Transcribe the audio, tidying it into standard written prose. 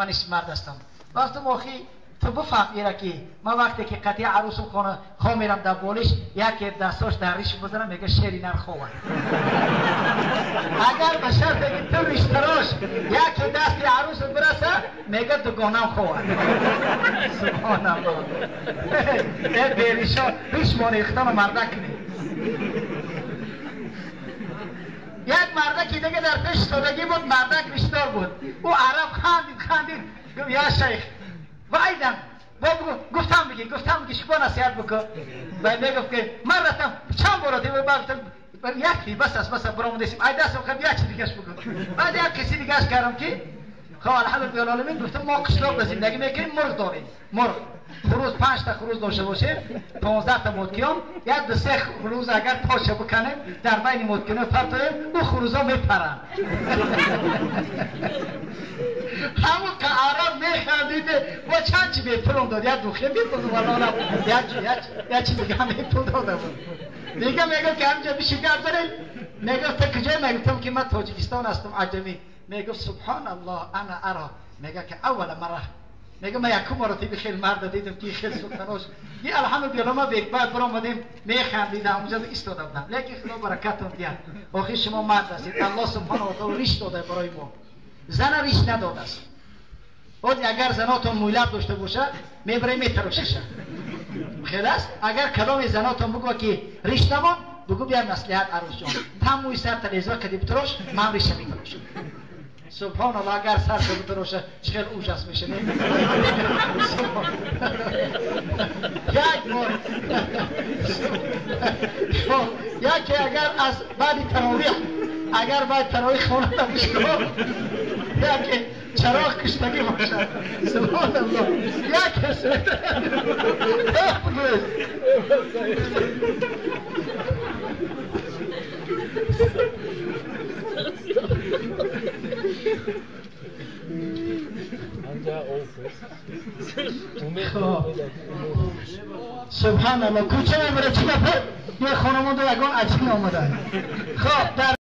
منش مرد هستم. گفتم آخی تو بفهم که ما وقتی که قطعی عروسم خونه میرم در بالش یکی دستاش در ریش بزنم میگه شیری نرخواه. اگر به شرط که تو ریشتراش یکی دستی عروس برسه میگه دوگانم خواه. سبحان الله. این بیریشا ریش مانیختان مردک نی. یک مردکی دیگه در پیش سادگی بود، مردک ریشتار بود. او عرب خاندید گفت یا شیخ وایدم گفتم بگی شما نصیحت بکن. باید میگفت که من رفتم چند بار دیگه یکی بس برام دیسیم ای دستم خب یک چیز دیگهش بکن. بعد یک کسی دیگهش کردم که خب الحمدلله گفتم ما قشلاق به زندگی میکنیم مرغ داریم. مرغ خروز 5 تا خروز داشته باشه 15 تا مدکیان یک دو سه خروز اگر پاشه بکنیم در بین مدکیان پرتایم او خروزا میپرن. همون که عرب میخندیده و چند چی بیپرون داد یک دوخه بیپرون والا یک چی دیگه هم بیپرون داده بود. دیگه میگم که همجا بشی گرد بریم میگم تا کجای میگفتم که من تاجیکستان هستم عجمی. میگم سبحان الله انا ارا میگه که اول مره میگم من یکم مرتبه خیلی مرد دیدم که خیلی سلطناش یه الحمدلله ما بیک بعد برام آمدیم میخندیدم اونجا ایستاده بودم لیکن خدا برکتون دیاد آخه شما مرد هستید الله سبحانه و تعالی ریش داده برای ما زن ریش نداده است. اگر زناتون مولد داشته باشه میبره میتراشیشه خیلی است. اگر کلام زناتون بگو که ریش نمان بگو بیار مصلحت عروس جان تموی سر تلیزا کدی بتراش من ریشه میتراشم. سبحان الله اگر سر شو بتراشه چقدر اوجس میشه. یک بار یکی اگر از بعد تراویح اگر باید تراویح خونه تا بشکن یکی چراغ کشتگی باشه. سبحان الله یک حسن سبحان الله کوچه میبره چی نفر یه خانمان دو یکان عجیب آمده. خب